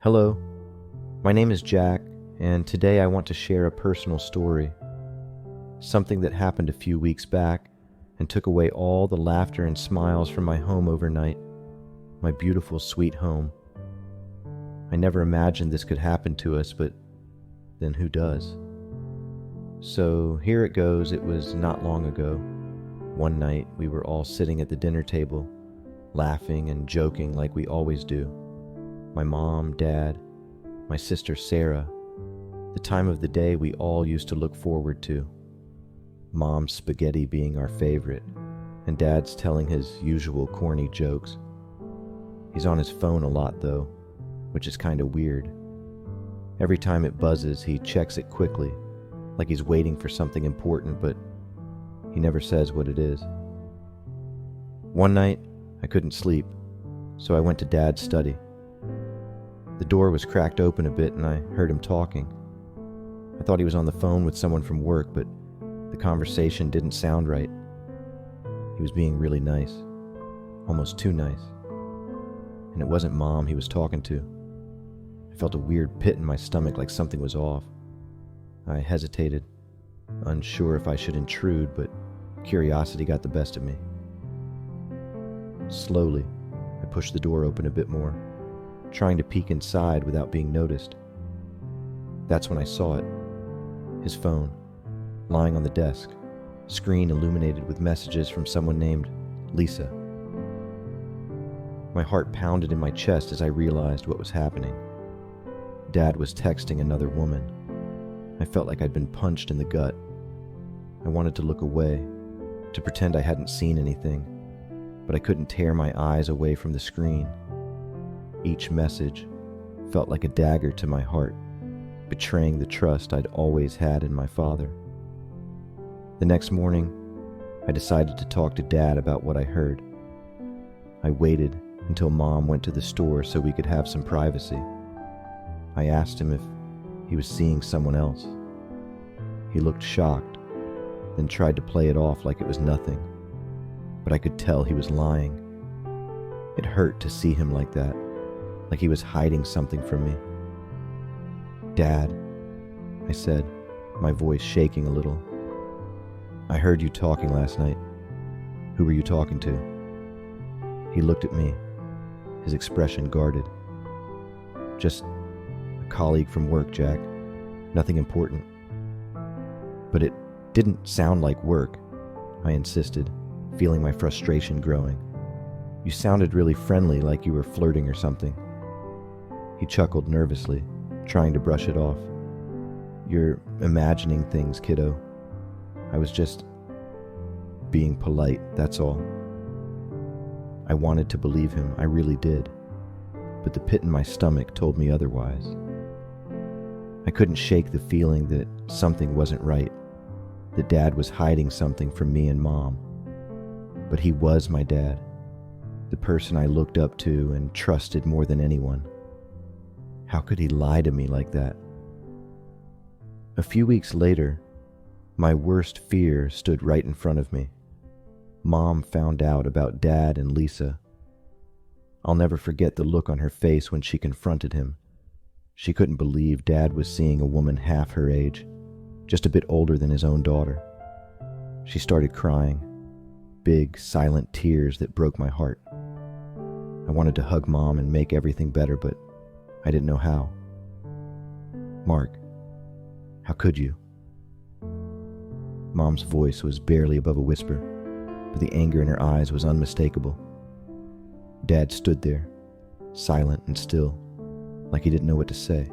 Hello, my name is Jack, and today I want to share a personal story. Something that happened a few weeks back and took away all the laughter and smiles from my home overnight, my beautiful, sweet home. I never imagined this could happen to us, but then who does? So here it goes. It was not long ago. One night we were all sitting at the dinner table, laughing and joking like we always do. My mom, dad, my sister Sarah, the time of the day we all used to look forward to. Mom's spaghetti being our favorite, and Dad's telling his usual corny jokes. He's on his phone a lot though, which is kind of weird. Every time it buzzes, he checks it quickly, like he's waiting for something important, but he never says what it is. One night, I couldn't sleep, so I went to Dad's study. The door was cracked open a bit and I heard him talking. I thought he was on the phone with someone from work, but the conversation didn't sound right. He was being really nice, almost too nice. And it wasn't Mom he was talking to. I felt a weird pit in my stomach, like something was off. I hesitated, unsure if I should intrude, but curiosity got the best of me. Slowly, I pushed the door open a bit more, trying to peek inside without being noticed. That's when I saw it. His phone, lying on the desk, screen illuminated with messages from someone named Lisa. My heart pounded in my chest as I realized what was happening. Dad was texting another woman. I felt like I'd been punched in the gut. I wanted to look away, to pretend I hadn't seen anything, but I couldn't tear my eyes away from the screen. Each message felt like a dagger to my heart, betraying the trust I'd always had in my father. The next morning, I decided to talk to Dad about what I heard. I waited until Mom went to the store so we could have some privacy. I asked him if he was seeing someone else. He looked shocked, then tried to play it off like it was nothing, but I could tell he was lying. It hurt to see him like that, like he was hiding something from me. "Dad," I said, my voice shaking a little. "I heard you talking last night. Who were you talking to?" He looked at me, his expression guarded. "Just a colleague from work, Jack. Nothing important." "But it didn't sound like work," I insisted, feeling my frustration growing. "You sounded really friendly, like you were flirting or something." He chuckled nervously, trying to brush it off. "You're imagining things, kiddo. I was just being polite, that's all." I wanted to believe him, I really did, but the pit in my stomach told me otherwise. I couldn't shake the feeling that something wasn't right, that Dad was hiding something from me and Mom. But he was my dad, the person I looked up to and trusted more than anyone. How could he lie to me like that? A few weeks later, my worst fear stood right in front of me. Mom found out about Dad and Lisa. I'll never forget the look on her face when she confronted him. She couldn't believe Dad was seeing a woman half her age, just a bit older than his own daughter. She started crying, big, silent tears that broke my heart. I wanted to hug Mom and make everything better, but I didn't know how. "Mark, how could you?" Mom's voice was barely above a whisper, but the anger in her eyes was unmistakable. Dad stood there, silent and still, like he didn't know what to say.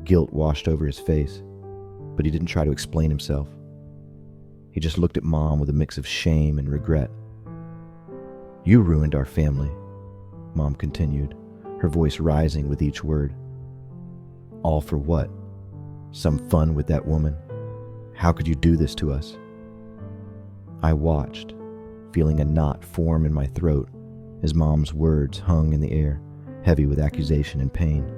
Guilt washed over his face, but he didn't try to explain himself. He just looked at Mom with a mix of shame and regret. "You ruined our family," Mom continued, her voice rising with each word. "All for what? Some fun with that woman? How could you do this to us?" I watched, feeling a knot form in my throat as Mom's words hung in the air, heavy with accusation and pain.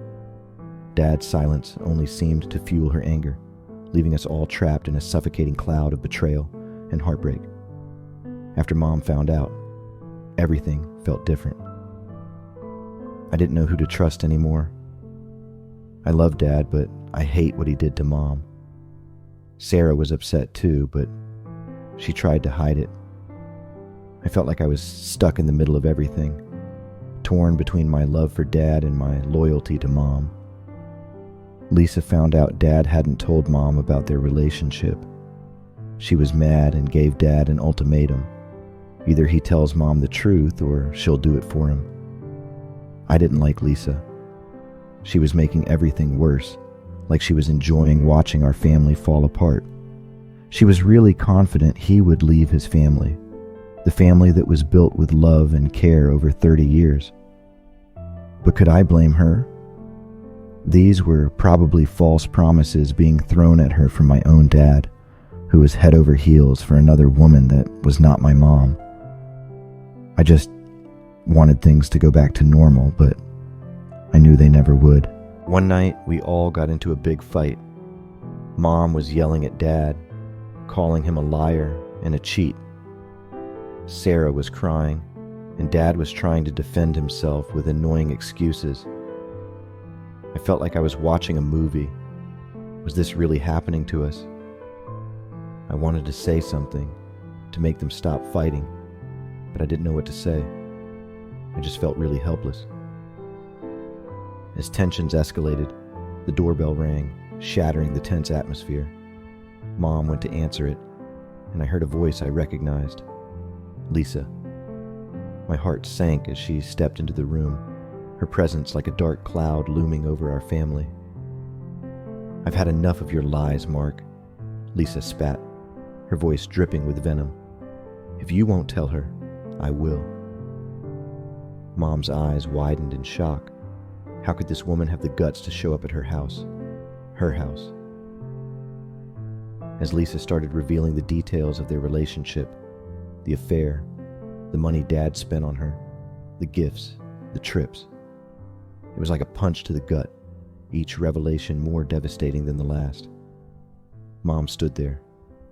Dad's silence only seemed to fuel her anger, leaving us all trapped in a suffocating cloud of betrayal and heartbreak. After Mom found out, everything felt different. I didn't know who to trust anymore. I love Dad, but I hate what he did to Mom. Sarah was upset too, but she tried to hide it. I felt like I was stuck in the middle of everything, torn between my love for Dad and my loyalty to Mom. Lisa found out Dad hadn't told Mom about their relationship. She was mad and gave Dad an ultimatum. Either he tells Mom the truth or she'll do it for him. I didn't like Lisa. She was making everything worse, like she was enjoying watching our family fall apart. She was really confident he would leave his family, the family that was built with love and care over 30 years. But could I blame her? These were probably false promises being thrown at her from my own dad, who was head over heels for another woman that was not my mom. I just wanted things to go back to normal, but I knew they never would. One night, we all got into a big fight. Mom was yelling at Dad, calling him a liar and a cheat. Sarah was crying, and Dad was trying to defend himself with annoying excuses. I felt like I was watching a movie. Was this really happening to us? I wanted to say something, to make them stop fighting, but I didn't know what to say. I just felt really helpless. As tensions escalated, the doorbell rang, shattering the tense atmosphere. Mom went to answer it, and I heard a voice I recognized. Lisa. My heart sank as she stepped into the room, her presence like a dark cloud looming over our family. "I've had enough of your lies, Mark," Lisa spat, her voice dripping with venom. "If you won't tell her, I will." Mom's eyes widened in shock. How could this woman have the guts to show up at her house? Her house. As Lisa started revealing the details of their relationship, the affair, the money Dad spent on her, the gifts, the trips, it was like a punch to the gut, each revelation more devastating than the last. Mom stood there,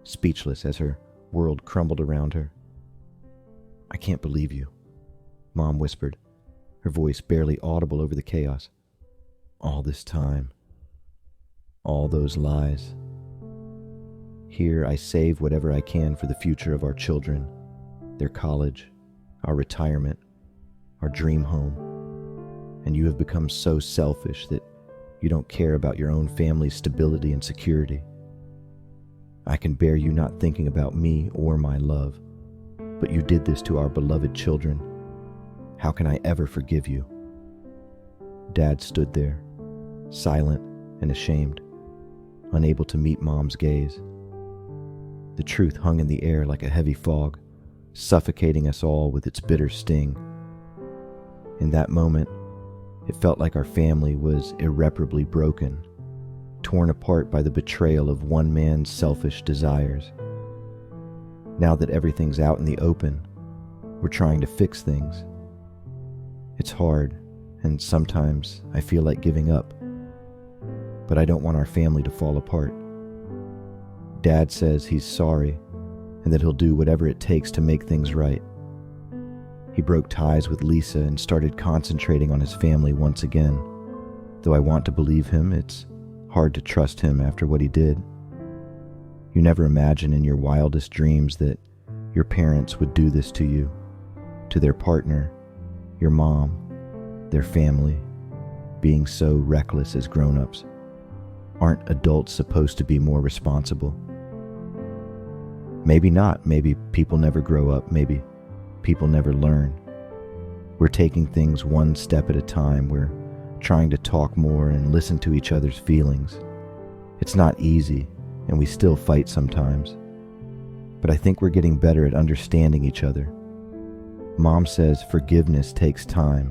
speechless as her world crumbled around her. "I can't believe you," Mom whispered, her voice barely audible over the chaos. "All this time. All those lies. Here I save whatever I can for the future of our children, their college, our retirement, our dream home. And you have become so selfish that you don't care about your own family's stability and security. I can bear you not thinking about me or my love, but you did this to our beloved children. How can I ever forgive you?" Dad stood there, silent and ashamed, unable to meet Mom's gaze. The truth hung in the air like a heavy fog, suffocating us all with its bitter sting. In that moment, it felt like our family was irreparably broken, torn apart by the betrayal of one man's selfish desires. Now that everything's out in the open, we're trying to fix things. It's hard, and sometimes I feel like giving up. But I don't want our family to fall apart. Dad says he's sorry, and that he'll do whatever it takes to make things right. He broke ties with Lisa and started concentrating on his family once again. Though I want to believe him, it's hard to trust him after what he did. You never imagine in your wildest dreams that your parents would do this to you, to their partner, your mom, their family, being so reckless as grown-ups. Aren't adults supposed to be more responsible? Maybe not. Maybe people never grow up. Maybe people never learn. We're taking things one step at a time. We're trying to talk more and listen to each other's feelings. It's not easy, and we still fight sometimes. But I think we're getting better at understanding each other. Mom says forgiveness takes time,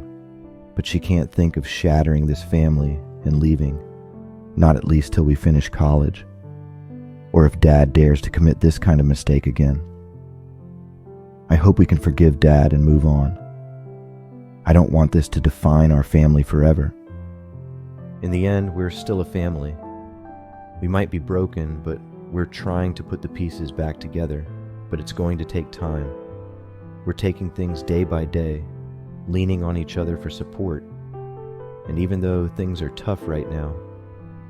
but she can't think of shattering this family and leaving, not at least till we finish college, or if Dad dares to commit this kind of mistake again. I hope we can forgive Dad and move on. I don't want this to define our family forever. In the end, we're still a family. We might be broken, but we're trying to put the pieces back together, but it's going to take time. We're taking things day by day, leaning on each other for support, And even though things are tough right now,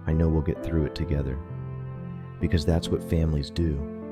I know we'll get through it together. Because that's what families do.